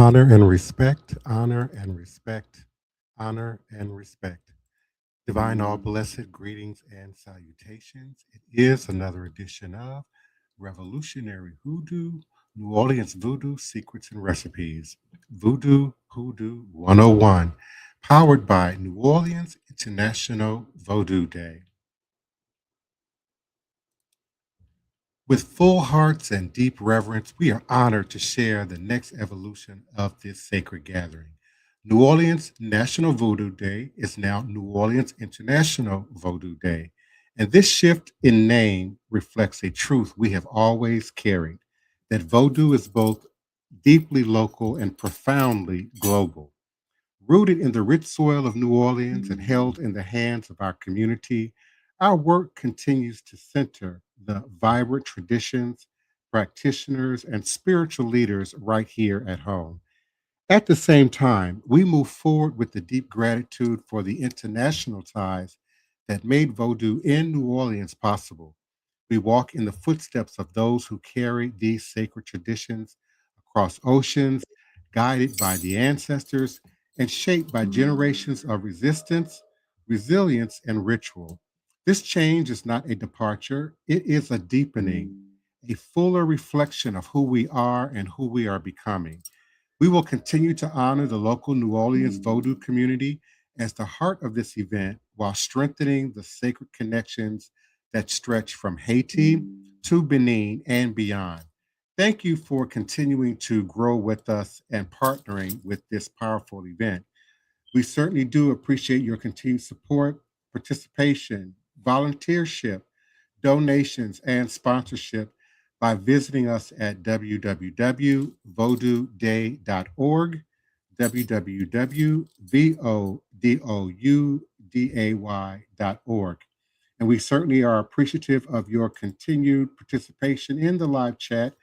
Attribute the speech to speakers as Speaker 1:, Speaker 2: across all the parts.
Speaker 1: Honor and respect, honor and respect, honor and respect. Divine all blessed greetings and salutations. It is another edition of Revolutionary Hoodoo, New Orleans Voodoo Secrets and Recipes. Voodoo Hoodoo 101, powered by New Orleans International Vodou Day. With full hearts and deep reverence, we are honored to share the next evolution of this sacred gathering. New Orleans National Voodoo Day is now New Orleans International Voodoo Day. And this shift in name reflects a truth we have always carried, that Vodou is both deeply local and profoundly global. Rooted in the rich soil of New Orleans and held in the hands of our community, our work continues to center the vibrant traditions, practitioners, and spiritual leaders right here at home. At the same time, we move forward with the deep gratitude for the international ties that made Vodou in New Orleans possible. We walk in the footsteps of those who carry these sacred traditions across oceans, guided by the ancestors and shaped by generations of resistance, resilience, and ritual. This change is not a departure, it is a deepening, a fuller reflection of who we are and who we are becoming. We will continue to honor the local New Orleans Vodou community as the heart of this event while strengthening the sacred connections that stretch from Haiti to Benin and beyond. Thank you for continuing to grow with us and partnering with this powerful event. We certainly do appreciate your continued support, participation, volunteership, donations, and sponsorship by visiting us at www.vodouday.org, www.vodouday.org. And we certainly are appreciative of your continued participation in the live chat,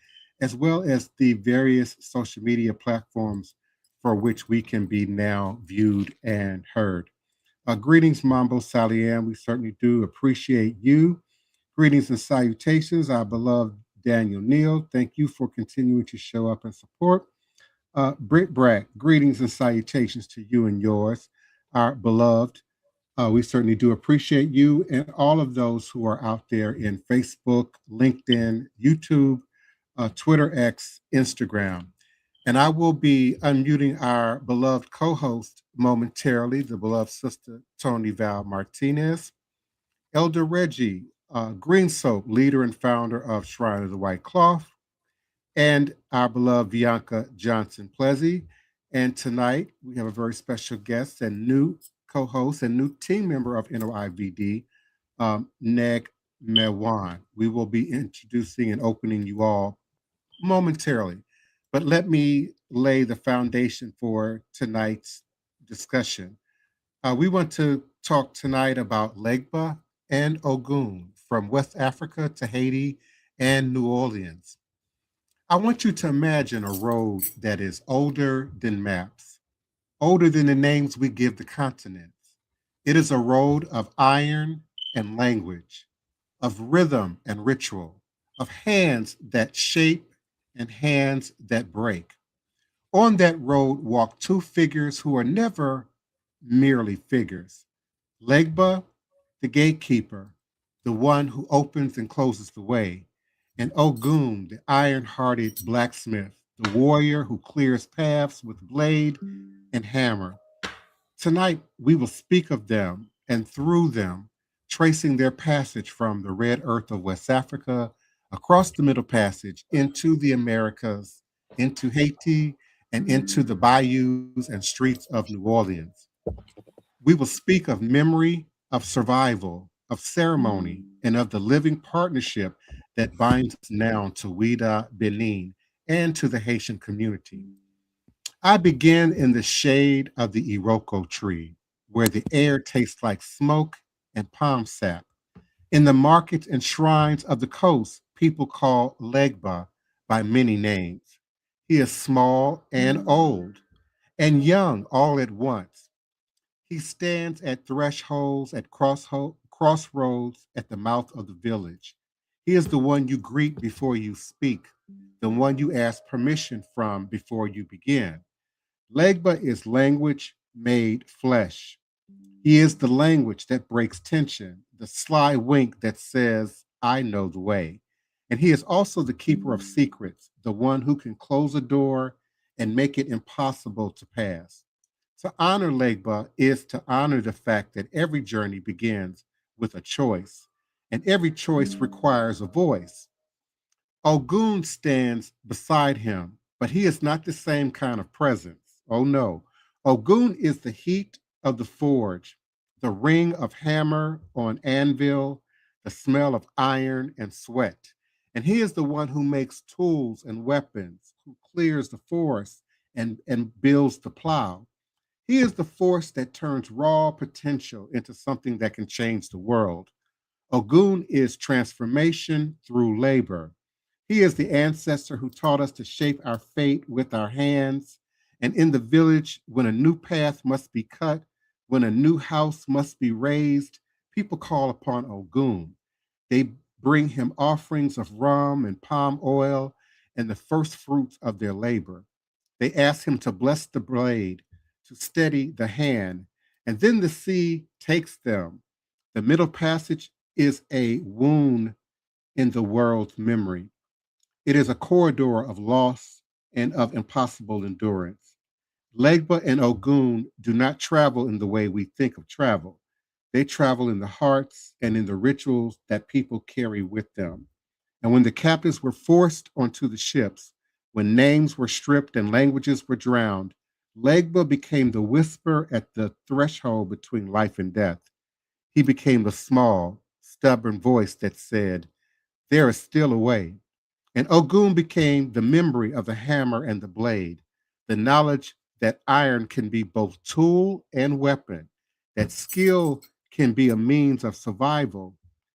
Speaker 1: as well as the various social media platforms for which we can be now viewed and heard. Greetings, Mambo Saliam. We certainly do appreciate you. Greetings and salutations, our beloved Daniel Neal. Thank you for continuing to show up and support. Britt Brack, greetings and salutations to you and yours, our beloved. We certainly do appreciate you and all of those who are out there in Facebook, LinkedIn, YouTube, Twitter X, Instagram. And I will be unmuting our beloved co-host momentarily, the beloved sister Toni Val Martinez, Elder Reggie, Green Soap, leader and founder of Shrine of the White Cloth, and our beloved Bianca Johnson Plessy. And tonight we have a very special guest and new co-host and new team member of NOIVD, Neg Mawon. We will be introducing and opening you all momentarily. But let me lay the foundation for tonight's discussion. We want to talk tonight about Legba and Ogun, from West Africa to Haiti and New Orleans. I want you to imagine a road that is older than maps, older than the names we give the continents. It is a road of iron and language, of rhythm and ritual, of hands that shape and hands that break. On that road walk two figures who are never merely figures. Legba, the gatekeeper, the one who opens and closes the way, and Ogun, the iron-hearted blacksmith, the warrior who clears paths with blade and hammer. Tonight, we will speak of them and through them, tracing their passage from the red earth of West Africa, across the Middle Passage, into the Americas, into Haiti, and into the bayous and streets of New Orleans. We will speak of memory, of survival, of ceremony, and of the living partnership that binds us now to Ouida, Benin, and to the Haitian community. I begin in the shade of the Iroko tree, where the air tastes like smoke and palm sap. In the markets and shrines of the coast, people call Legba by many names. He is small and old, and young all at once. He stands at thresholds, at crossroads, at the mouth of the village. He is the one you greet before you speak, the one you ask permission from before you begin. Legba is language made flesh. He is the language that breaks tension, the sly wink that says, I know the way. And he is also the keeper of secrets, the one who can close a door and make it impossible to pass. To honor Legba is to honor the fact that every journey begins with a choice, and every choice requires a voice. Ogun stands beside him, but he is not the same kind of presence. Oh no. Ogun is the heat of the forge, the ring of hammer on anvil, the smell of iron and sweat. And he is the one who makes tools and weapons, who clears the forest and builds the plow. He is the force that turns raw potential into something that can change the world. Ogun is transformation through labor. He is the ancestor who taught us to shape our fate with our hands. And in the village, when a new path must be cut, when a new house must be raised, people call upon Ogun. They bring him offerings of rum and palm oil and the first fruits of their labor. They ask him to bless the blade, to steady the hand, and then the sea takes them. The middle passage is a wound in the world's memory. It is a corridor of loss and of impossible endurance. Legba and Ogun do not travel in the way we think of travel. They travel in the hearts and in the rituals that people carry with them. And when the captives were forced onto the ships, when names were stripped and languages were drowned, Legba became the whisper at the threshold between life and death. He became the small, stubborn voice that said, there is still a way. And Ogun became the memory of the hammer and the blade, the knowledge that iron can be both tool and weapon, that skill can be a means of survival,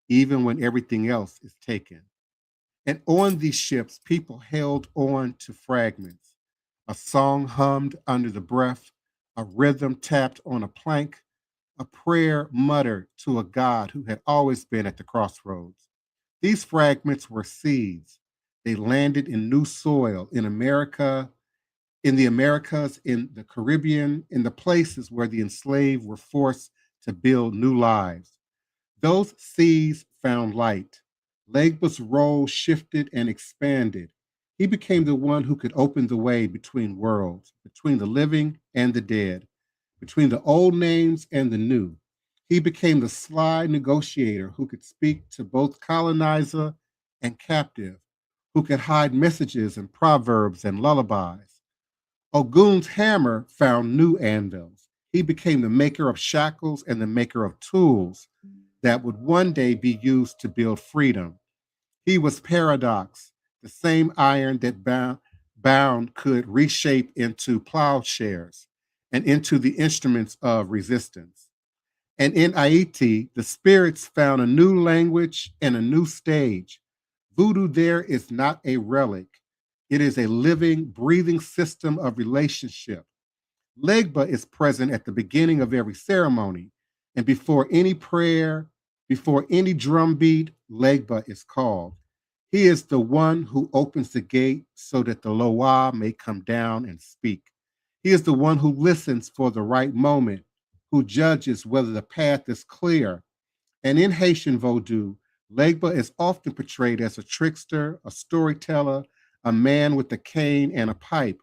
Speaker 1: even when everything else is taken. And on these ships, people held on to fragments. A song hummed under the breath, a rhythm tapped on a plank, a prayer muttered to a God who had always been at the crossroads. These fragments were seeds. They landed in new soil in America, in the Americas, in the Caribbean, in the places where the enslaved were forced to build new lives. Those seeds found light. Legba's role shifted and expanded. He became the one who could open the way between worlds, between the living and the dead, between the old names and the new. He became the sly negotiator who could speak to both colonizer and captive, who could hide messages and proverbs and lullabies. Ogun's hammer found new anvils. He became the maker of shackles and the maker of tools that would one day be used to build freedom. He was paradox, the same iron that bound could reshape into plowshares and into the instruments of resistance. And in Haiti, the spirits found a new language and a new stage. Voodoo there is not a relic. It is a living, breathing system of relationship. Legba is present at the beginning of every ceremony. And before any prayer, before any drum beat, Legba is called. He is the one who opens the gate so that the Loa may come down and speak. He is the one who listens for the right moment, who judges whether the path is clear. And in Haitian Vodou, Legba is often portrayed as a trickster, a storyteller, a man with a cane and a pipe.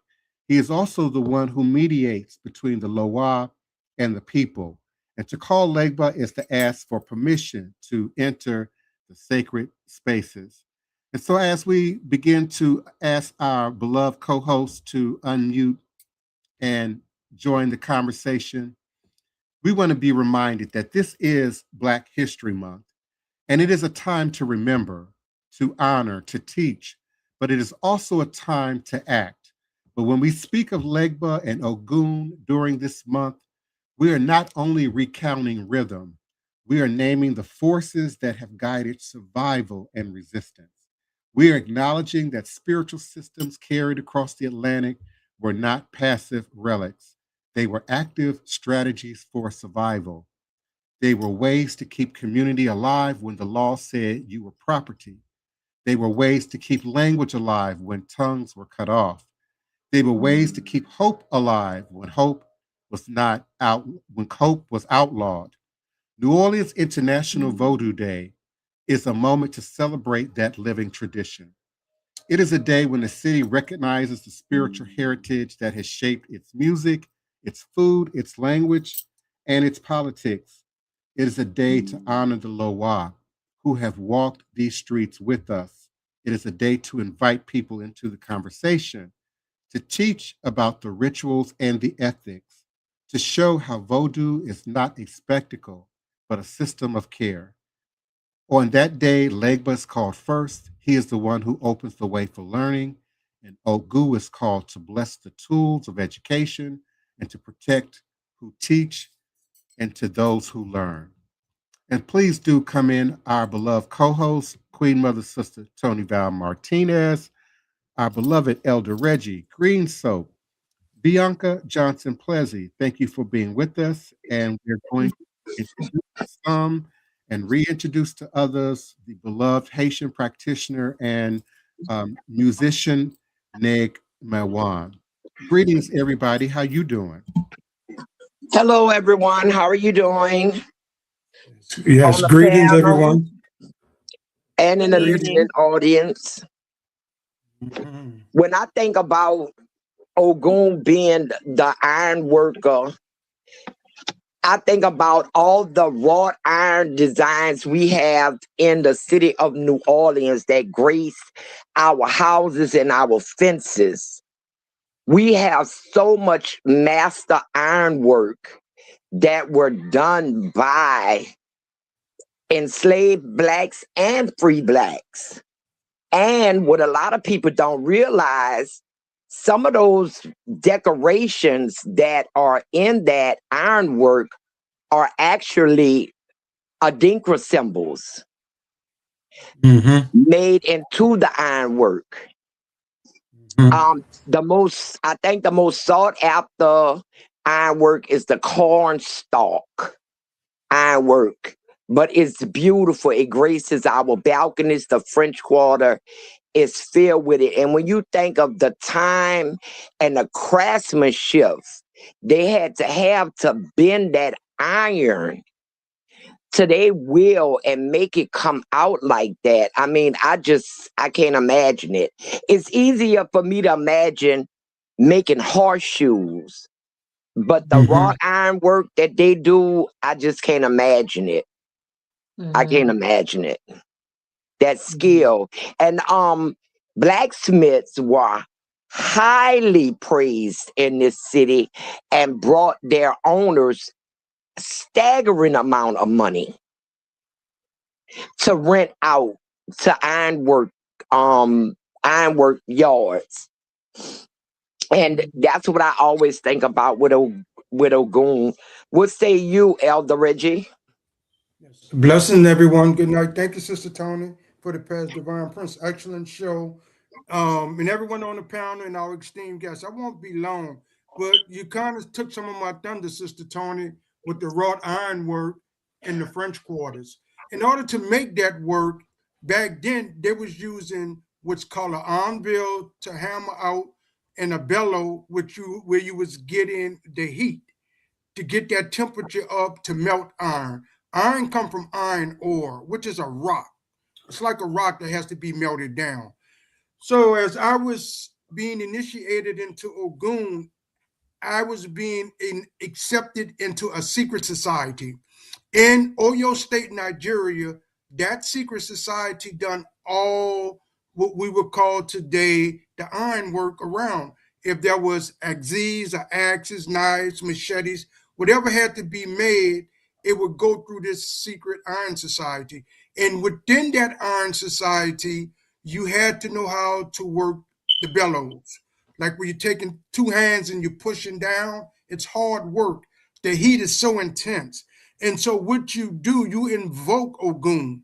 Speaker 1: He is also the one who mediates between the Loa and the people. And to call Legba is to ask for permission to enter the sacred spaces. And so, as we begin to ask our beloved co host to unmute and join the conversation, we want to be reminded that this is Black History Month, and it is a time to remember, to honor, to teach, but it is also a time to act. But when we speak of Legba and Ogun during this month, we are not only recounting rhythm, we are naming the forces that have guided survival and resistance. We are acknowledging that spiritual systems carried across the Atlantic were not passive relics. They were active strategies for survival. They were ways to keep community alive when the law said you were property. They were ways to keep language alive when tongues were cut off. They were ways to keep hope alive when hope was outlawed. New Orleans International Vodou Day is a moment to celebrate that living tradition. It is a day when the city recognizes the spiritual heritage that has shaped its music, its food, its language, and its politics. It is a day to honor the Loa who have walked these streets with us. It is a day to invite people into the conversation, to teach about the rituals and the ethics, to show how Vodou is not a spectacle, but a system of care. On that day, Legba is called first. He is the one who opens the way for learning. And Ogun is called to bless the tools of education and to protect who teach and to those who learn. And please do come in our beloved co-host, Queen Mother Sister Toni Val Martinez, our beloved Elder Reggie Green Soap, Bianca Johnson Plessy. Thank you for being with us. And we're going to introduce some and reintroduce to others the beloved Haitian practitioner and musician Neg Mawon. Greetings, everybody. How you doing?
Speaker 2: Hello, everyone. How are you doing?
Speaker 3: Yes, greetings, everyone.
Speaker 2: And in the listening audience. When I think about Ogun being the iron worker, I think about all the wrought iron designs we have in the city of New Orleans that grace our houses and our fences. We have so much master ironwork that were done by enslaved Blacks and free Blacks. And what a lot of people don't realize, some of those decorations that are in that ironwork are actually Adinkra symbols made into the ironwork. I think the most sought after ironwork is the corn stalk ironwork, but it's beautiful. It graces our balconies. The French Quarter is filled with it. And when you think of the time and the craftsmanship, they had to have to bend that iron to their will and make it come out like that. I mean, I can't imagine it. It's easier for me to imagine making horseshoes, but the wrought iron work that they do, I just can't imagine it. I can't imagine it. That skill. And blacksmiths were highly praised in this city and brought their owners staggering amount of money to rent out to ironwork yards. And that's what I always think about with Ogun. What say you, Elder Reggie?
Speaker 3: Blessing everyone. Good night. Thank you, Sister Toni, for the past Divine Prince. Excellent show. And everyone on the panel and our esteemed guests. I won't be long, but you kind of took some of my thunder, Sister Toni, with the wrought iron work in the French Quarters. In order to make that work, back then they was using what's called an anvil to hammer out and a bellow, where you was getting the heat to get that temperature up to melt iron. Iron come from iron ore, which is a rock. It's like a rock that has to be melted down. So as I was being initiated into Ogun, I was being accepted into a secret society. In Oyo State, Nigeria, that secret society done all what we would call today the ironwork around. If there was axes or axes, knives, machetes, whatever had to be made, it would go through this secret iron society. And within that iron society, you had to know how to work the bellows. Like when you're taking two hands and you're pushing down, it's hard work. The heat is so intense. And so what you do, you invoke Ogun.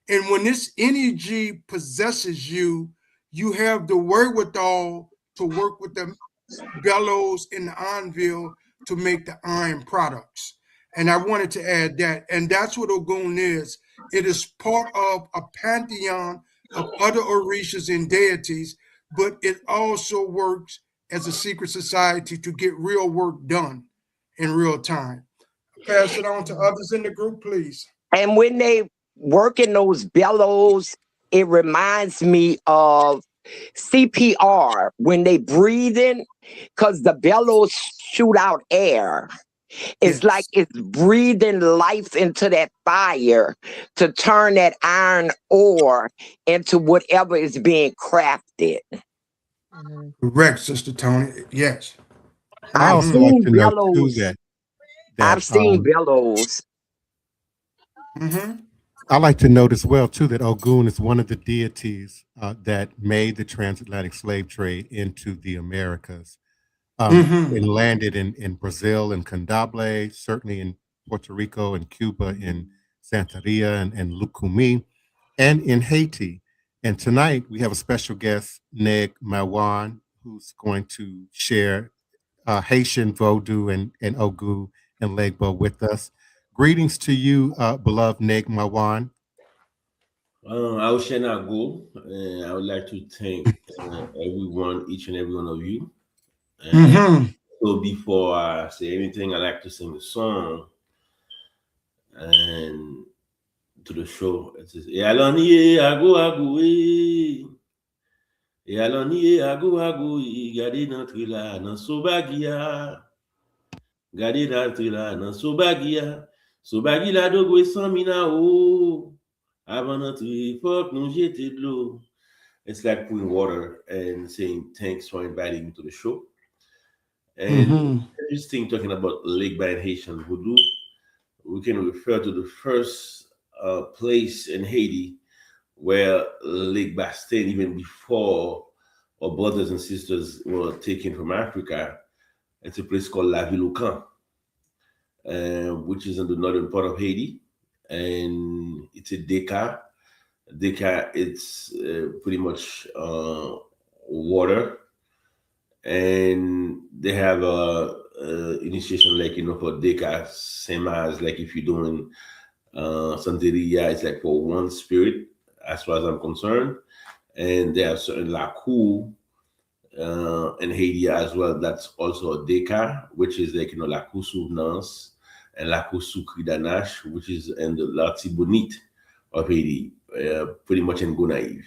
Speaker 3: And when this energy possesses you, you have the wherewithal to work with the bellows and the anvil to make the iron products. And I wanted to add that. And that's what Ogun is. It is part of a pantheon of other orishas and deities, but it also works as a secret society to get real work done in real time. Pass it on to others in the group, please.
Speaker 2: And when they work in those bellows, it reminds me of CPR when they breathe in, because the bellows shoot out air. It's like it's breathing life into that fire to turn that iron ore into whatever is being crafted.
Speaker 3: Correct, Sister Toni. Yes.
Speaker 1: I
Speaker 2: I've
Speaker 1: also like
Speaker 2: seen
Speaker 1: to know too
Speaker 2: bellows.
Speaker 1: that
Speaker 2: I've seen bellows.
Speaker 1: I like to note as well too that Ogun is one of the deities that made the transatlantic slave trade into the Americas. And landed in Brazil and Condable, certainly in Puerto Rico and Cuba in Santeria and Lucumi, and in Haiti. And tonight we have a special guest, Mawon, who's going to share Haitian Vodou and Ogu and Legba with us. Greetings to you, beloved Mawon.
Speaker 4: I will share our goal, and I would like to thank everyone, each and every one of you. So before I say anything, I like to sing a song and to the show. It says, "Yaloni ago ago Yaloni ago ago gadi na trila na sobagia gadi na trila na sobagia dogwe samina o avant notre fuck nous jeter de l'eau." It's like pouring water and saying thanks for inviting me to the show. And interesting talking about Legba and Haitian Voodoo, we can refer to the first place in Haiti where Legba stayed even before our brothers and sisters were taken from Africa. It's a place called La Ville-au-Camp, which is in the northern part of Haiti. And it's a Deca. Deca, it's pretty much water. And they have a initiation like for Deca, same as like if you're doing Santeria, it's like for one spirit as far as I'm concerned. And they have certain Lakou in Haiti as well. That's also a Deca, which is like Lakou Souvenance and Lakou Soukri Danache, which is in the Latibonite of Haiti, pretty much in Gonaïve.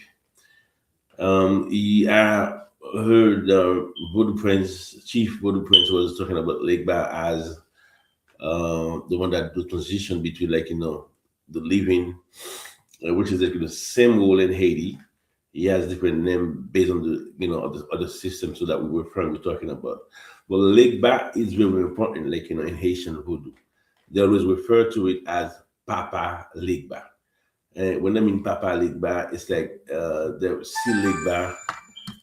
Speaker 4: Heard Voodoo Prince, Chief Voodoo Prince was talking about Legba as the one that the transition between the living, which is the same role in Haiti. He has different name based on the other systems so that we were talking about. But Legba is very important, in Haitian Voodoo. They always refer to it as Papa Legba. And when I mean Papa Legba, it's like they see Legba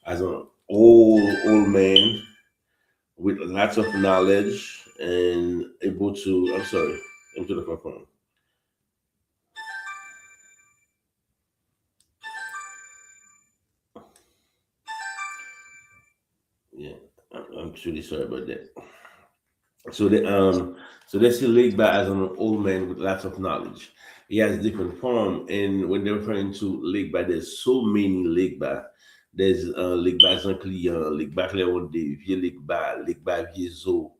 Speaker 4: as an old man with lots of knowledge and able to. I'm sorry, I'm to the phone. Yeah, I'm truly sorry about that. So they see Legba as an old man with lots of knowledge. He has different form, and when they're referring to Legba, there's so many Legba. There's Legba Jean-Client, Legba Cléonde, Vieux Legba, Legba Viezo.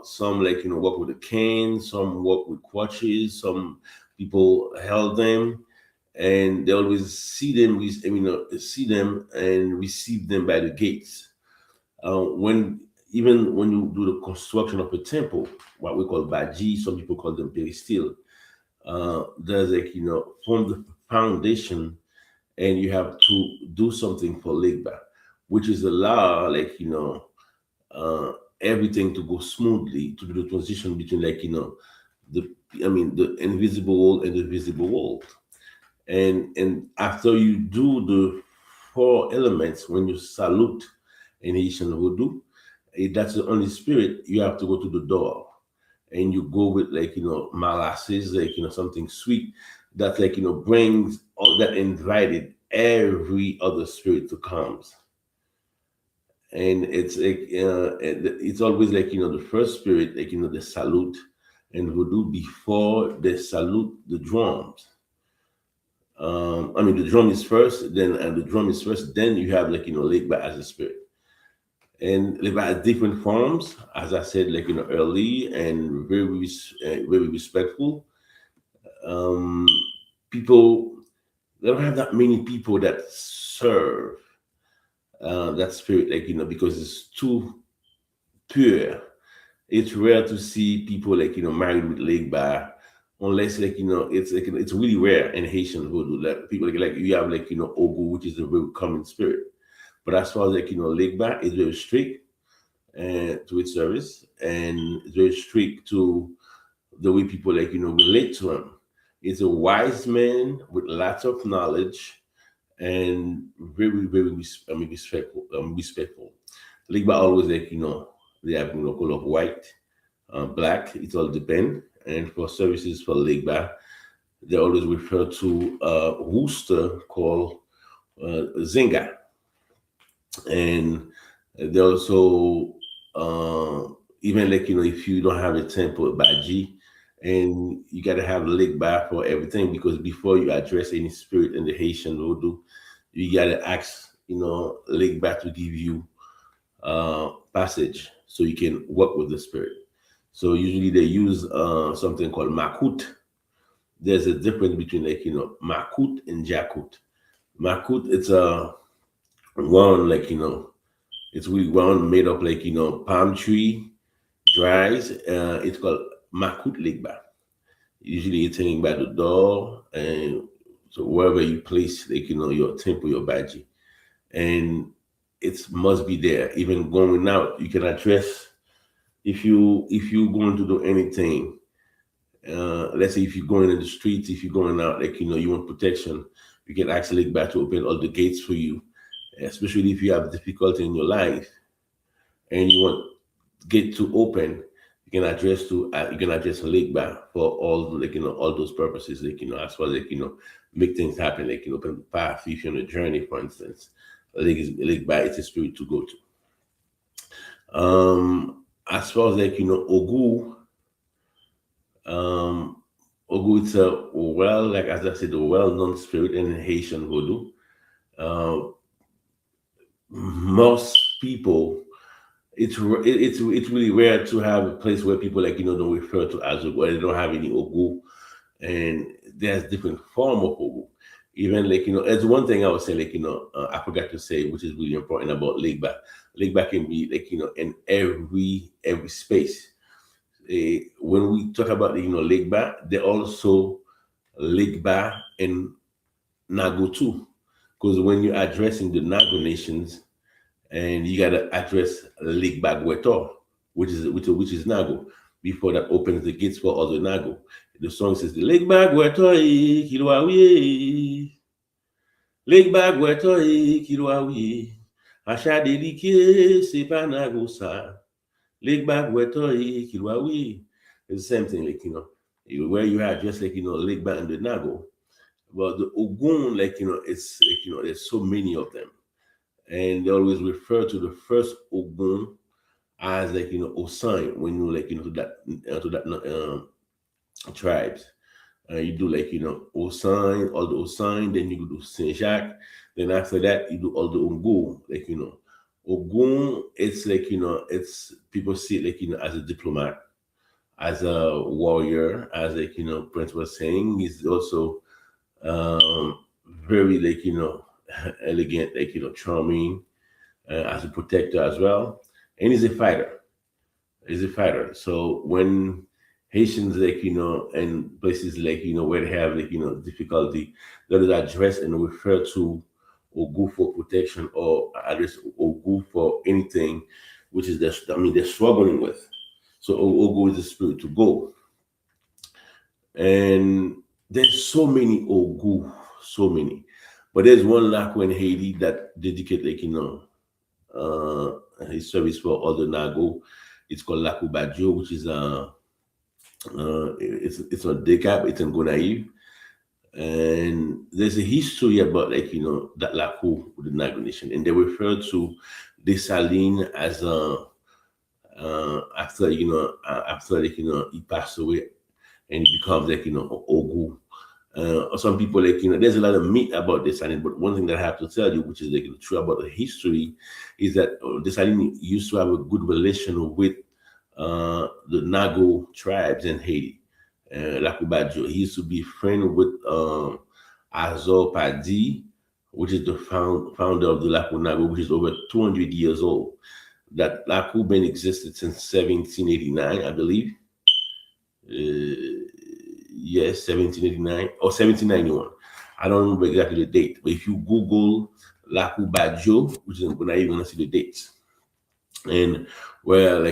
Speaker 4: Some work with a cane, some work with crutches, some people held them, and they always see them and receive them by the gates. When you do the construction of a temple, what we call Baji, some people call them peristyle, there's from the foundation, and you have to do something for Legba, which is allow everything to go smoothly to do the transition between the invisible world and the visible world. And after you do the 4 elements, when you salute in Haitian Voodoo, if that's the only spirit, you have to go to the door, and you go with molasses, something sweet that brings all that invited every other spirit to come. And it's it's always the first spirit, the salute and Voodoo before they salute the drums. The drum is first, then you have Legba as a spirit. and Legba has different forms, as I said, like early and very respectful. Um, People, they don't have that many people that serve that spirit, because it's too pure. It's rare to see people married with Legba, unless it's really rare in Haitian Voodoo. Like people like you have Ogun, which is a very common spirit. But as far as Legba is very strict to its service, and it's very strict to the way people relate to him. He's a wise man with lots of knowledge and very respectful. Respectful. Legba always they have color of white, black. It all depends. And for services for Legba, they always refer to a rooster called Zinga, and they also even if you don't have a temple baji, and you got to have Legba for everything, because before you address any spirit in the Haitian Voodoo, you got to ask Legba to give you passage so you can work with the spirit. So usually they use something called makut. There's a difference between makut and jakut. Makut, it's a round it's really round, made up palm tree dries. It's called makut Legba. Usually it's hanging by the door, and so wherever you place your temple, your baji, and it must be there. Even going out, you can address if you're going to do anything. Let's say if you're going in the streets, if you're going out, you want protection, you can actually back to open all the gates for you, especially if you have difficulty in your life and you want gate to open. You can address a lake back for all all those purposes, as well as make things happen, open the path if you're on a journey, for instance. A lake back, it's a spirit to go to. As far as Ogu, Ogu, it's as I said, a well-known spirit in Haitian Voodoo. Most people, it's really rare to have a place where people don't refer to as Ogu, or they don't have any Ogu, and there's different form of Ogu. Even it's one thing I would say I forgot to say, which is really important about Legba. Legba can be in every space. When we talk about Legba, they also Legba in Nago too, because when you're addressing the Nago nations, and you gotta address Legba Gwetor, which is Nago, before that opens the gates for other Nago. The song says the Legba Gwetor Kilwawi, Legba Gwetor Kilwawi, Asha Delike Sepa Nago sa. Legba Gwetor Kilwawi. It's the same thing, where you have just Legba and the Nago. But the Ogun, it's there's so many of them. And they always refer to the first Ogun as Osan when you to that tribes. You do Osan, all the Osan, then you do Saint Jacques. Then after that you do all the Ogun, Ogun. It's it's people see it as a diplomat, as a warrior, as Prince was saying. He's also very elegant, charming, as a protector as well, and he's a fighter. He's a fighter. So when Haitians and places where they have difficulty, that is addressed and refer to Ogu for protection, or address Ogu for anything which is they're struggling with. So Ogu is the spirit to go. And there's so many Ogu, so many. But there's one Laku in Haiti that dedicate his service for other Nago. It's called Laku Bajo, which is it's on Decap, it's in Gonaive. And there's a history about that Laku with the Nago nation, and they refer to Dessalines as after he passed away, and he becomes Ogu. Some people like there's a lot of myth about Dessalines, but one thing that I have to tell you, which is like true about the history, is that Dessalines used to have a good relation with the Nago tribes in Haiti. Lakubajo. He used to be friend with Azor Padi, which is the founder of the Laku Nago, which is over 200 years old. That Laku been existed since 1789, I believe. Yes, 1789 or 1791. I don't remember exactly the date, but if you Google Laku Bajo, which is not even gonna see the dates, and where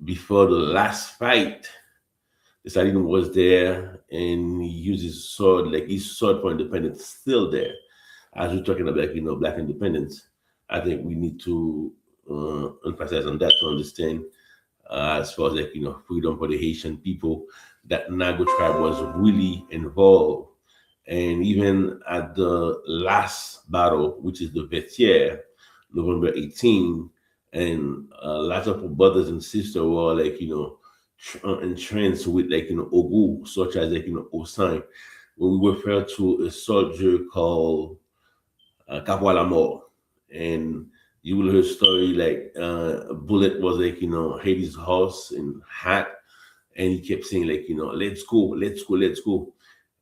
Speaker 4: before the last fight, Dessalines was there and he used his sword, like his sword for independence, still there. As we're talking about, black independence, I think we need to emphasize on that to understand, as far as freedom for the Haitian people, that Nago tribe was really involved. And even at the last battle, which is the Vetier, November 18, and lots of brothers and sisters were entranced with Ogu, such as Osan. When we refer to a soldier called Capo a la Mort, and you will hear a story like Bullet was Hades' horse and hat, and he kept saying let's go, let's go, let's go.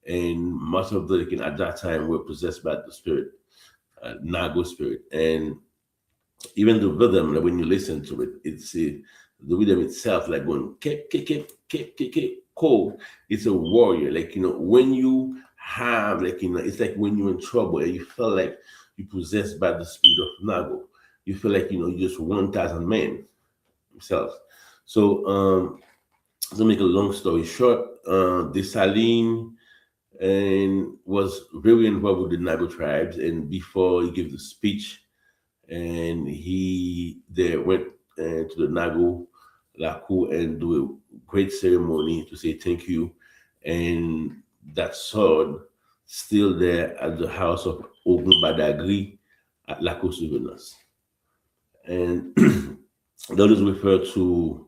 Speaker 4: And most of the at that time were possessed by the spirit, Nago spirit, and even the rhythm, like when you listen to it, it's the rhythm itself, like going cold. It's a warrior, when you have it's like when you're in trouble and you feel like you're possessed by the spirit of Nago. You feel like you're just 1,000 men themselves. So to make a long story short, Dessalines and was very involved with the Nago tribes, and before he gave the speech, and he went to the Nago Laku and do a great ceremony to say thank you, and that sword still there at the house of Ogun Badagri at Laku Souvenirs. And those refer to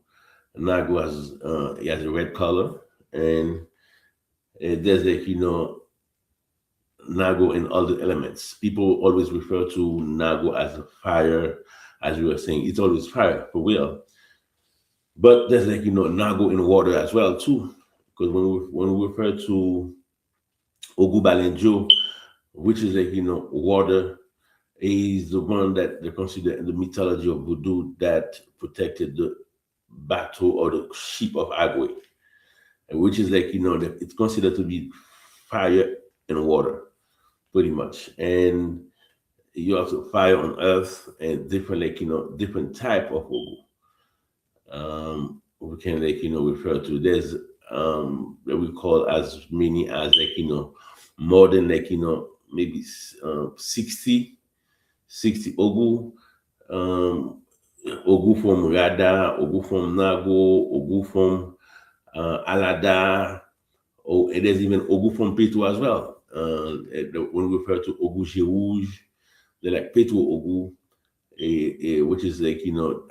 Speaker 4: Nago as he has a red color, and there's Nago in all the elements. People always refer to Nago as a fire, as we were saying. It's always fire for real. But there's Nago in water as well too, because when we refer to Ogu Balenjo, which is water, is the one that they consider in the mythology of Voodoo that protected the battle or the sheep of Agwe, which is that it's considered to be fire and water, pretty much. And you also fire on earth and different different type of Ogu. We can refer to, there's that we call as many as more than maybe 60 Ogu, Ogu from Rada, Ogu from Nago, Ogu from Alada, and there's even Ogu from Petu as well. When we refer to Ogu Jerouge, they're like Petu Ogu, which is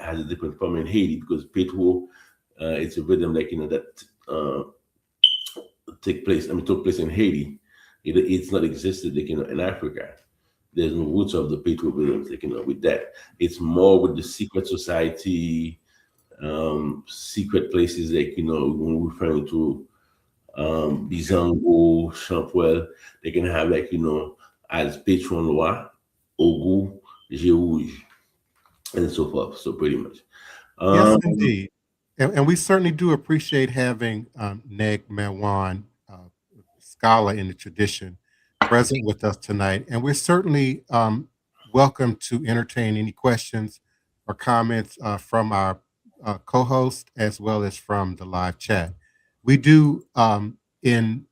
Speaker 4: has a different form in Haiti, because Petu, it's a rhythm that took place in Haiti. It's not existed in Africa. There's no roots of the Petu rhythms with that. It's more with the secret society, secret places when we're referring to Bizango, Champwell, they can have as patron Roi, Ogu, Jerouge, and so forth. So pretty much.
Speaker 1: Yes, indeed. And we certainly do appreciate having Neg Mawon, scholar in the tradition, present with us tonight. And we're certainly welcome to entertain any questions or comments from our co-host as well as from the live chat. We do in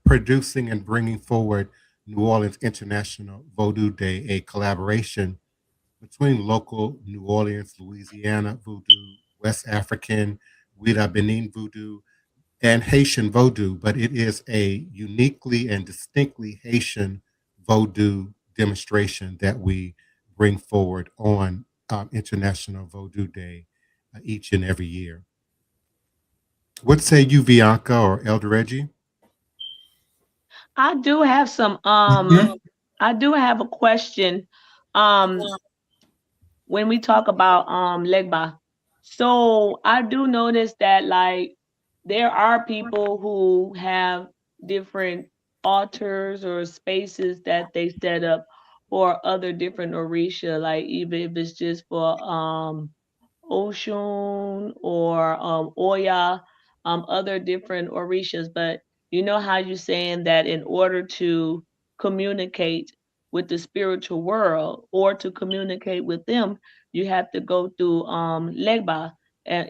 Speaker 1: producing and bringing forward New Orleans International Vodou Day, a collaboration between local New Orleans, Louisiana voodoo, West African, Ouida Benin voodoo, and Haitian voodoo, but it is a uniquely and distinctly Haitian voodoo demonstration that we bring forward on International Vodou Day each and every year. What say you, Bianca or Elder Reggie?
Speaker 5: I do have some I do have a question when we talk about Legba. So I do notice that like there are people who have different altars or spaces that they set up for other different orisha, like even if it's just for Oshun or Oya, other different orishas. But you know how you're saying that in order to communicate with the spiritual world or to communicate with them, you have to go through Legba,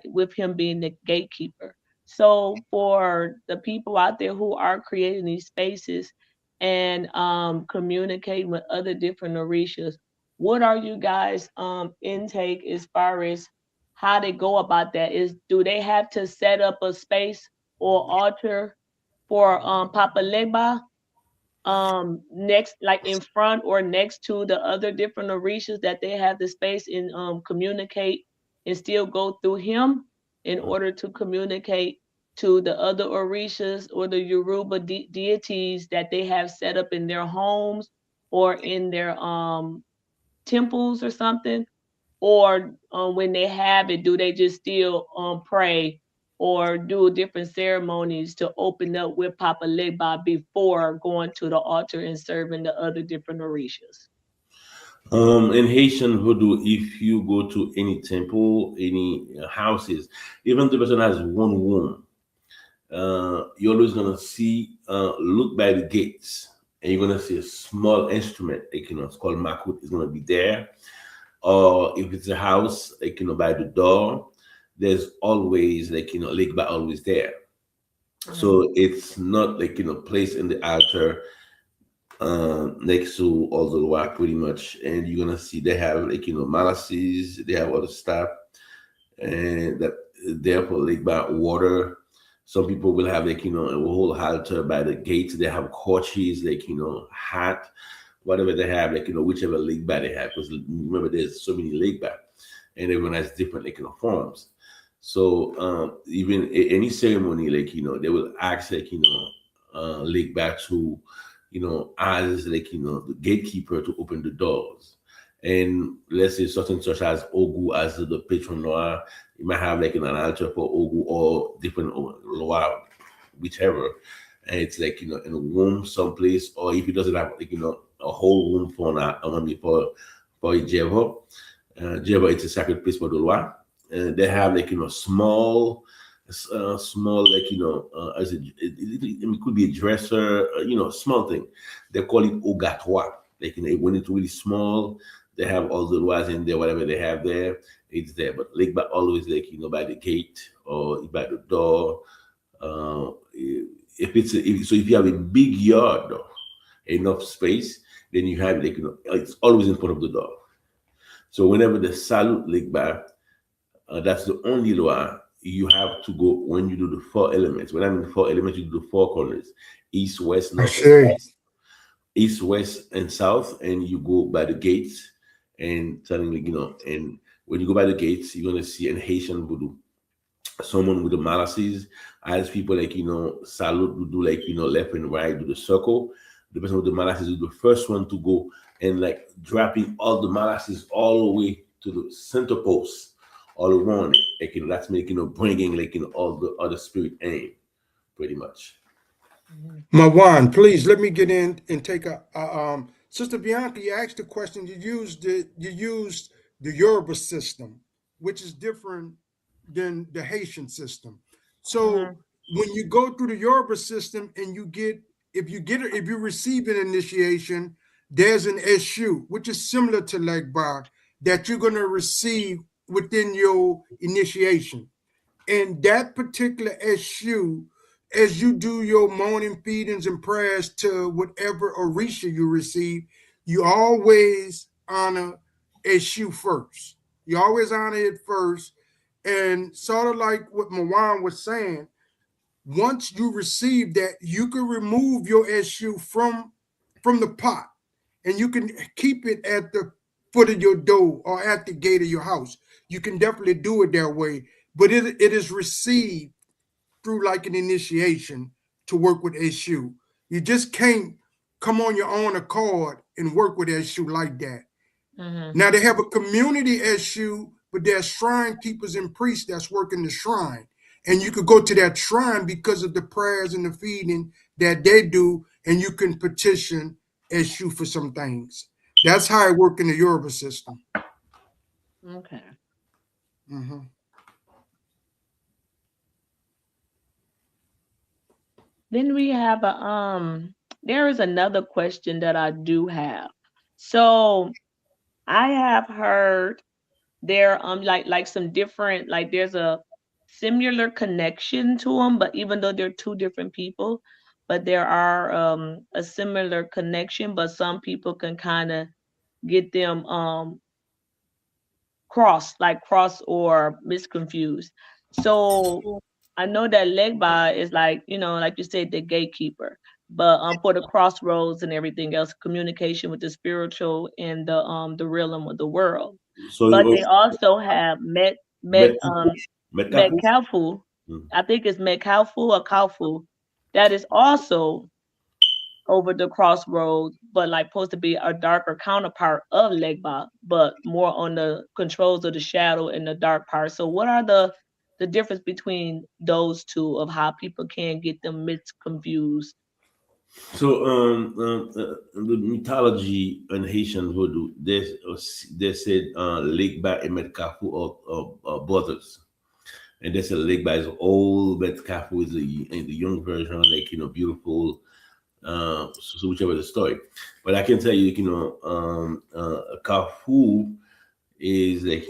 Speaker 5: with him being the gatekeeper. So for the people out there who are creating these spaces and communicating with other different orishas, what are you guys intake as far as how they go about that? Is do they have to set up a space or altar for Papa Legba next, like in front or next to the other different orishas that they have the space and communicate and still go through him in order to communicate to the other orishas or the Yoruba deities that they have set up in their homes or in their temples or something? Or when they have it, do they just still pray or do different ceremonies to open up with Papa Legba before going to the altar and serving the other different orishas?
Speaker 4: In Haitian Voodoo, if you go to any temple, any houses, even the person has one room, you're always gonna see, look by the gates, and you're gonna see a small instrument, like it's called makut, is gonna be there. Or if it's a house, by the door, there's always Legba always there. So it's not placed in the altar next to all the work pretty much. And you're gonna see they have malices, they have other stuff, and that there for water. Some people will have a whole altar by the gates. They have torches, hat, whatever they have, whichever Legba they have. Because remember, there's so many Legba, and everyone has different forms. So even any ceremony, they will ask Legba to, as the gatekeeper to open the doors. And let's say such as Ogun as the patron noir, you might have an altar for Ogun or different Loa, whichever. And it's in a room someplace, or if it doesn't have a whole room for for a Jehovah. Jehovah, it's a sacred place for the Loa. They have small, as it could be a dresser, small thing. They call it Ogatwa. When it's really small, they have all the lois in there, whatever they have there, it's there. But Legba always by the gate or by the door. If you have a big yard, though, enough space, then you have it's always in front of the door. So whenever they salute Legba, that's the only law you have to go when you do the 4 elements. When I mean 4 elements, you do the 4 corners: east, west, north, east, west, and south, and you go by the gates. And telling and when you go by the gates, you're gonna see in Haitian Voodoo someone with the malices, as people salute, to do left and right, do the circle. The person with the malices is the first one to go and dropping all the malices all the way to the center post, all around it. That's making bringing all the other spirit aim, pretty much.
Speaker 3: Mawon, please let me get in and take a Sister Bianca, you asked the question. You used the Yoruba system, which is different than the Haitian system. So when you go through the Yoruba system and if you receive an initiation, there's an issue which is similar to Legba that you're going to receive within your initiation. And that particular issue, as you do your morning feedings and prayers to whatever orisha you receive, you always honor Eshu first. You always honor it first. And sort of like what Mawon was saying, once you receive that, you can remove your Eshu from the pot, and you can keep it at the foot of your door or at the gate of your house. You can definitely do it that way, but it is received through like an initiation to work with Eshu. You just can't come on your own accord and work with Eshu like that. Now they have a community Eshu, but there are shrine keepers and priests that's working the shrine. And you could go to that shrine because of the prayers and the feeding that they do, and you can petition Eshu for some things. That's how it works in the Yoruba system.
Speaker 5: Okay. Then we have a there is another question that I do have. So I have heard there like some different, like there's a similar connection to them, but even though they're two different people, but there are a similar connection, but some people can kind of get them cross or misconfused. So I know that Legba is like, like you said, the gatekeeper. But for the crossroads and everything else, communication with the spiritual and the realm of the world.
Speaker 4: So
Speaker 5: but they also have
Speaker 4: Metcalfu.
Speaker 5: Metcalfu. I think it's Metcalfu or Kalfu. That is also over the crossroads, but like supposed to be a darker counterpart of Legba, but more on the controls of the shadow and the dark part. So what are the difference between those two of how people can get them confused?
Speaker 4: So the mythology in Haitian Voodoo, they said Legba and Metcalfu are brothers. And they said Legba is old, Metcalfu is the young version, like, beautiful. So whichever the story, but I can tell you, Carrefour is like,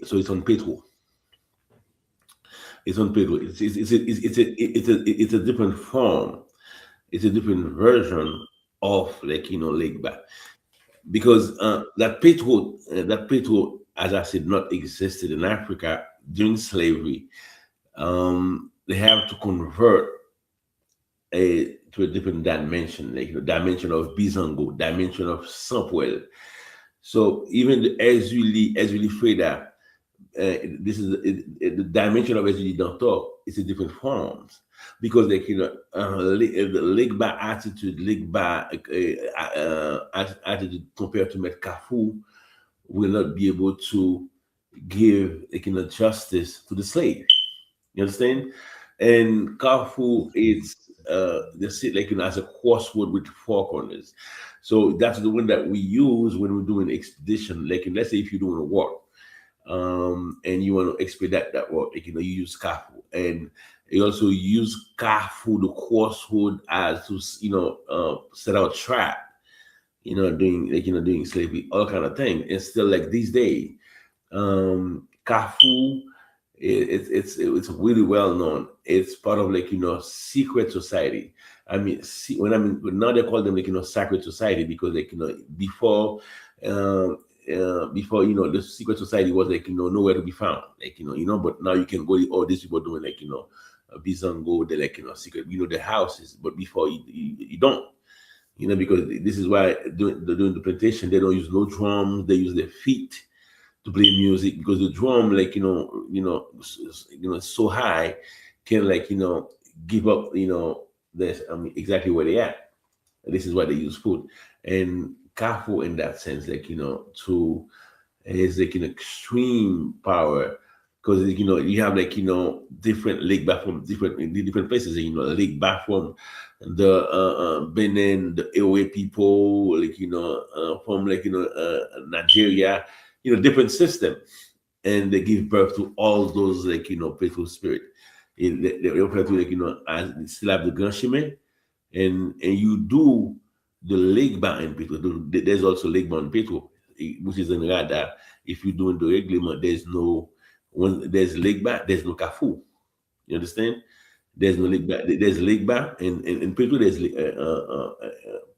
Speaker 4: so it's on Petro. It's on Petro. It's a different form. It's a different version of like, Legba, because that Petro, as I said, not existed in Africa during slavery. They have to convert to a different dimension, like dimension of Bizango, dimension of Sampwell. So even as you Freda, this is the dimension of Ezuli Dantor. It's a different forms, because like, the Legba attitude, attitude compared to Metcalfu will not be able to give like, justice to the slave. You understand? And Carrefour is they sit like, as a crossword with four corners. So that's the one that we use when we're doing expedition. Like, let's say if you're doing a work, and you want to expedite that work, like, you use Carrefour, and you also use Carrefour, the crossword, as to set out trap, doing like, doing slavery, all kind of thing. And still, like these days, Carrefour, it's really well known. It's part of like, secret society. I mean, now they call them like, sacred society, because like, before the secret society was like, nowhere to be found, like, but now you can go, all these people doing like, Bizango, they like, secret, the houses, but before you don't, because this is why during the plantation, they don't use no drums, they use their feet to play music, because the drum, like, so high, can like, give up, this, exactly where they at. And this is why they use food. And Carrefour, in that sense, like, is like an extreme power, because you have like, different Legba from different places. Legba from the Benin, the Ewe people, like, from like, Nigeria, different system, and they give birth to all those like, playful spirit. They refer to like, as they still have the Grand Chemin, and you do the Legba in Petro. There's also Legba in Petro, which is in Rada. If you're doing the reglement, there's Legba, there's no Carrefour. You understand? There's no Legba. There's Legba, and in Petro, there's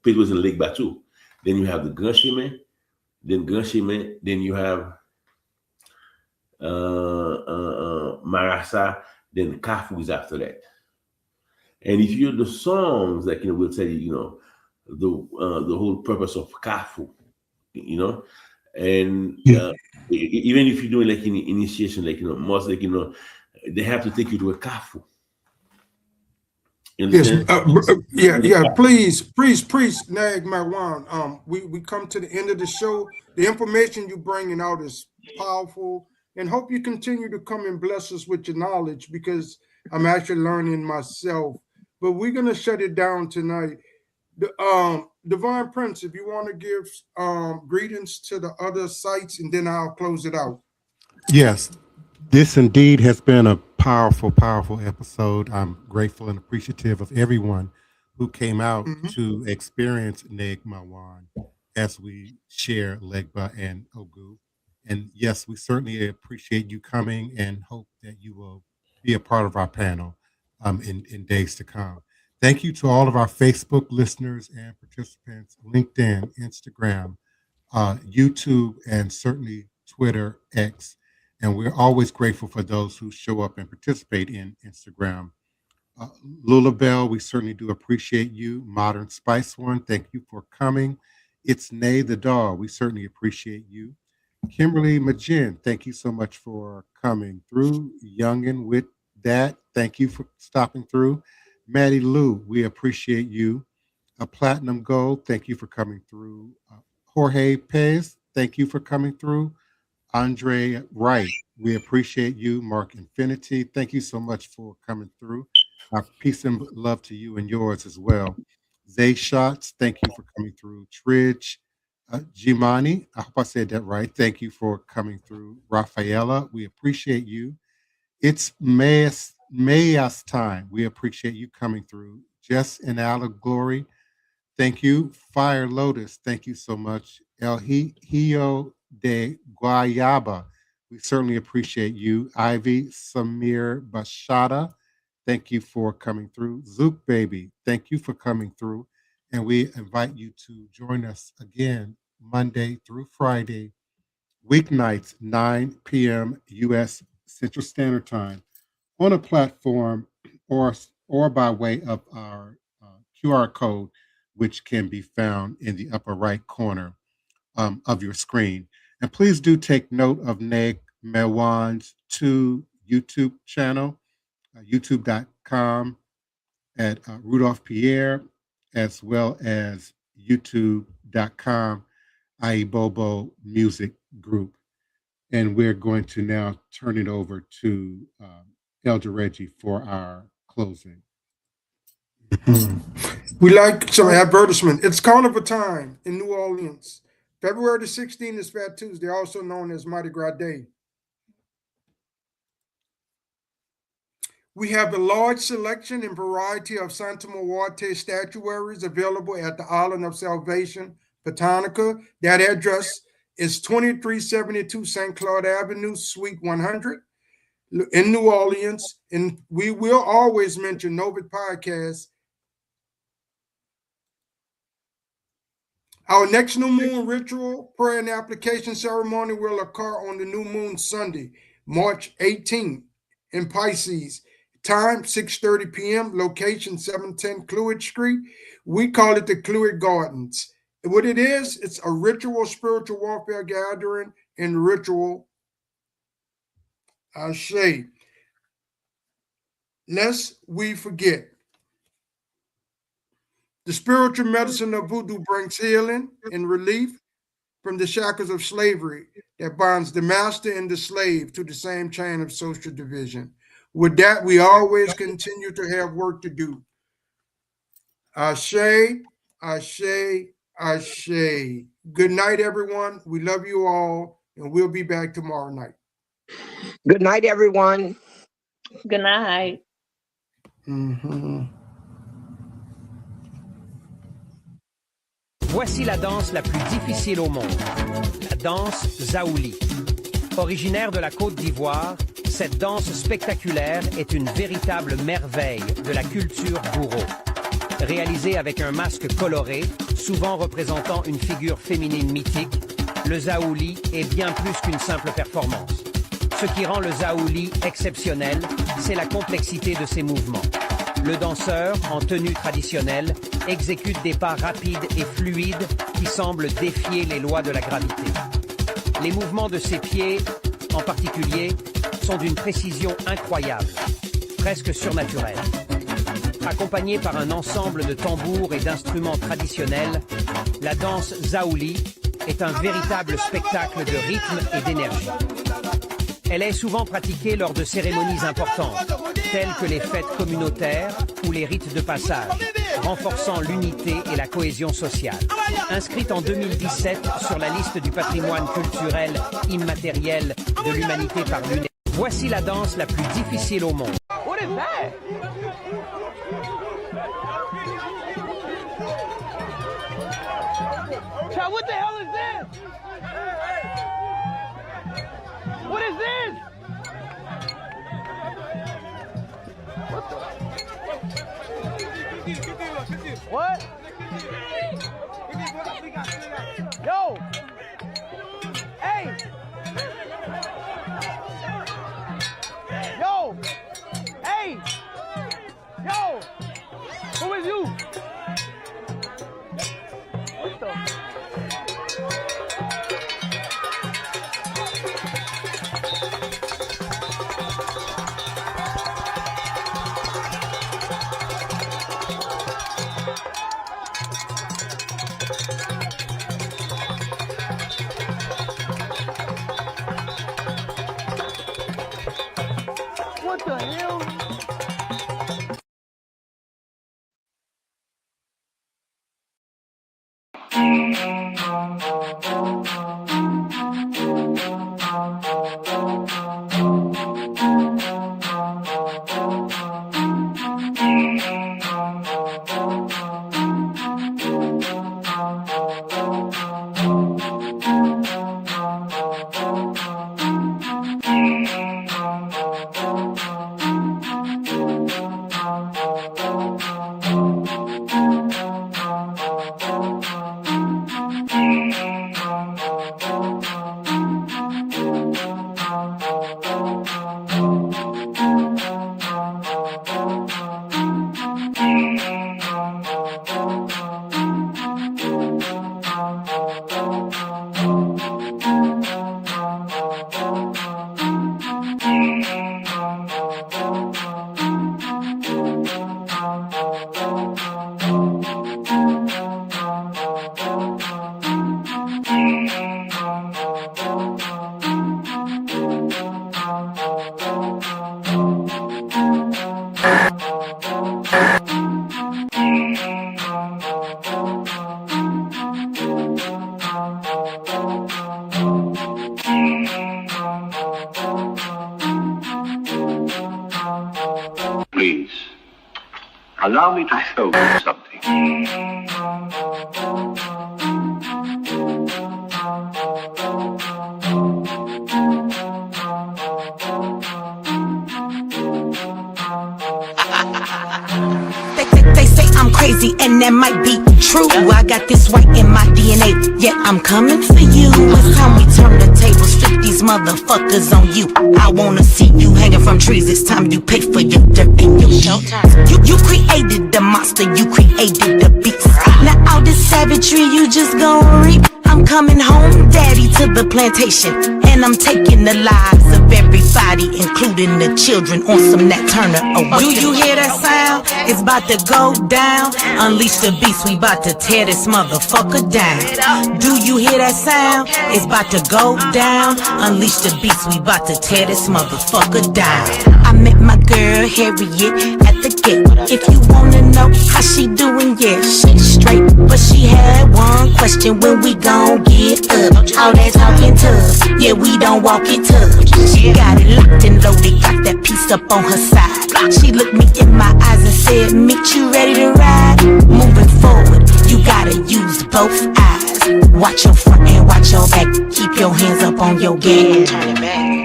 Speaker 4: Petro's in Legba too. Then you have the Grand Chemin, then you have Marasa, then Carrefour is after that. And if you hear the songs, like, will tell you, the whole purpose of Carrefour, and even if you're doing like an initiation, like, most like, they have to take you to a Carrefour.
Speaker 3: Yes,
Speaker 4: understand?
Speaker 3: yeah. Please, Nag Mawon. We come to the end of the show. The information you bringing out is powerful, and hope you continue to come and bless us with your knowledge because I'm actually learning myself. But we're gonna shut it down tonight. Divine Prince, if you want to give greetings to the other sites, and then I'll close it out.
Speaker 1: Yes, this indeed has been a powerful, powerful episode. I'm grateful and appreciative of everyone who came out to experience Neg Mawon as we share Legba and Ogu. And yes, we certainly appreciate you coming and hope that you will be a part of our panel in days to come. Thank you to all of our Facebook listeners and participants, LinkedIn, Instagram, YouTube, and certainly Twitter, X. And we're always grateful for those who show up and participate in Instagram. Lulabelle, we certainly do appreciate you. Modern Spice One, thank you for coming. It's Nay the Dog, we certainly appreciate you. Kimberly Majin, thank you so much for coming through. Youngin with that, thank you for stopping through. Maddie Lou, we appreciate you. Platinum Gold, thank you for coming through. Jorge Pez, thank you for coming through. Andre Wright, we appreciate you. Mark Infinity, thank you so much for coming through. Peace and love to you and yours as well. Zay Shots, thank you for coming through. Tridge, Jimani, I hope I said that right. Thank you for coming through. Rafaela, we appreciate you. It's Mayas time. We appreciate you coming through. Jess and Allegory, thank you. Fire Lotus, thank you so much. El Hio de Guayaba, we certainly appreciate you. Ivy Samir Bashada, thank you for coming through. Zook Baby, thank you for coming through. And we invite you to join us again Monday through Friday, weeknights, 9 p.m. U.S. Central Standard Time, on a platform or by way of our QR code, which can be found in the upper right corner of your screen. And please do take note of Neg Mawon's YouTube channel, youtube.com at Rudolph Pierre, as well as youtube.com AYIBOBO Music Group. And we're going to now turn it over to Elder Reggie for our closing.
Speaker 3: We like some advertisement. It's Carnival time in New Orleans. February the 16th is Fat Tuesday, also known as Mardi Gras Day. We have a large selection and variety of Santa Muerte statuaries available at the Island of Salvation, Botanica. That address is 2372 St. Claude Avenue, Suite 100 in New Orleans. And we will always mention NOIVD Podcast. Our next new moon ritual, prayer, and application ceremony will occur on the new moon Sunday, March 18th in Pisces. Time, 6:30 p.m. Location, 710 Cluid Street. We call it the Cluid Gardens. And what it is, it's a ritual spiritual warfare gathering and ritual. I say, lest we forget. The spiritual medicine of voodoo brings healing and relief from the shackles of slavery that binds the master and the slave to the same chain of social division. With that, we always continue to have work to do. Ashe, ashe, ashe. Good night, everyone. We love you all, and we'll be back tomorrow night.
Speaker 2: Good night, everyone.
Speaker 5: Good night.
Speaker 6: Voici la danse la plus difficile au monde, la danse Zaouli. Originaire de la Côte d'Ivoire, cette danse spectaculaire est une véritable merveille de la culture bourreau. Réalisée avec un masque coloré, souvent représentant une figure féminine mythique, le Zaouli est bien plus qu'une simple performance. Ce qui rend le Zaouli exceptionnel, c'est la complexité de ses mouvements. Le danseur, en tenue traditionnelle, exécute des pas rapides et fluides qui semblent défier les lois de la gravité. Les mouvements de ses pieds, en particulier, sont d'une précision incroyable, presque surnaturelle. Accompagnée par un ensemble de tambours et d'instruments traditionnels, la danse zaouli est un véritable spectacle de rythme et d'énergie. Elle est souvent pratiquée lors de cérémonies importantes, telles que les fêtes communautaires ou les rites de passage, renforçant l'unité et la cohésion sociale. Inscrite en 2017 sur la liste du patrimoine culturel immatériel de l'humanité par l'UNESCO, voici la danse la plus difficile au monde.
Speaker 7: What is that? Child, what the hell is this? What is this? What the? What? Yo! Hey! Yo! Hey! Yo! Who is you? What the? What the hell?
Speaker 8: Please, allow me to show you something.
Speaker 9: They say I'm crazy and that might be true. I got this white in my DNA, yeah, I'm coming for you. It's time we turn the tables, flip these motherfuckers on you. I wanna see you hanging from trees, it's time you pay for your dirt and your showtime. You created the monster, you created the beast. Now all this savagery you just gon' reap. I'm coming home, daddy, to the plantation, and I'm taking the lives of everybody, including the children, on some Nat Turner. Oh, do you hear that sound? It's about to go down. Unleash the beast, we about to tear this motherfucker down. Do you hear that sound? It's about to go down. Unleash the beast, we about to tear this motherfucker down. I met my girl Harriet at the gate. If you wanna know how she doing, yeah, she's straight. But she had one question: when we gon' get up? All that talking tough, yeah, we don't walk it tough. She got it locked and loaded, got that piece up on her side. She looked me in my eyes and said, "Meet you ready to ride?" Moving forward, you gotta use both eyes. Watch your front and watch your back. Keep your hands up on your gas.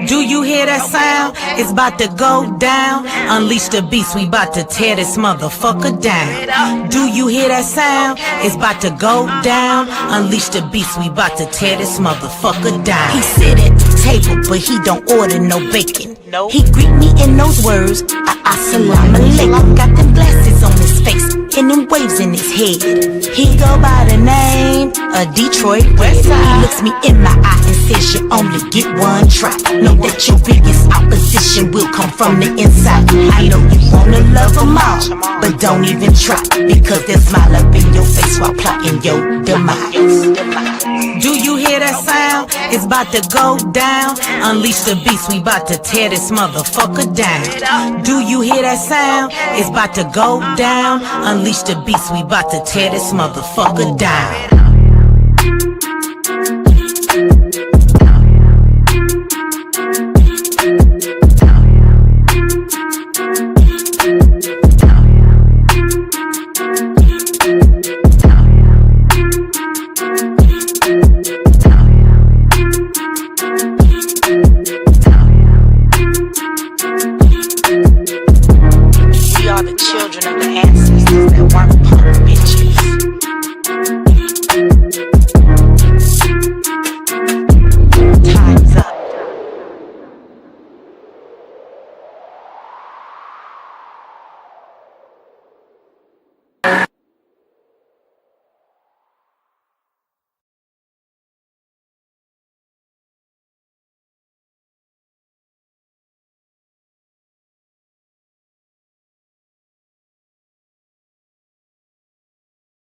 Speaker 9: Do you hear that sound? It's about to go down. Unleash the beast, we about to tear this motherfucker down. Do you hear that sound? It's about to go down. Unleash the beast, we about to tear this motherfucker down. He sit at the table, but he don't order no bacon. He greet me in those words, Assalamu alaikum. Got them glasses on his face, and them waves in his head. He go by the name of Detroit Red. He looks me in my eye and says you only get one try. Know that your biggest opposition will come from the inside. I know you wanna love them all, but don't even try, because they'll smile up in your face while plotting your demise. Do you hear that sound? It's about to go down. Unleash the beast, we about to tear this motherfucker down. Do you hear that sound? It's about to go down. Unleash the beast, we about to tear this motherfucker down. We are the children of the ancestors that weren't perfect.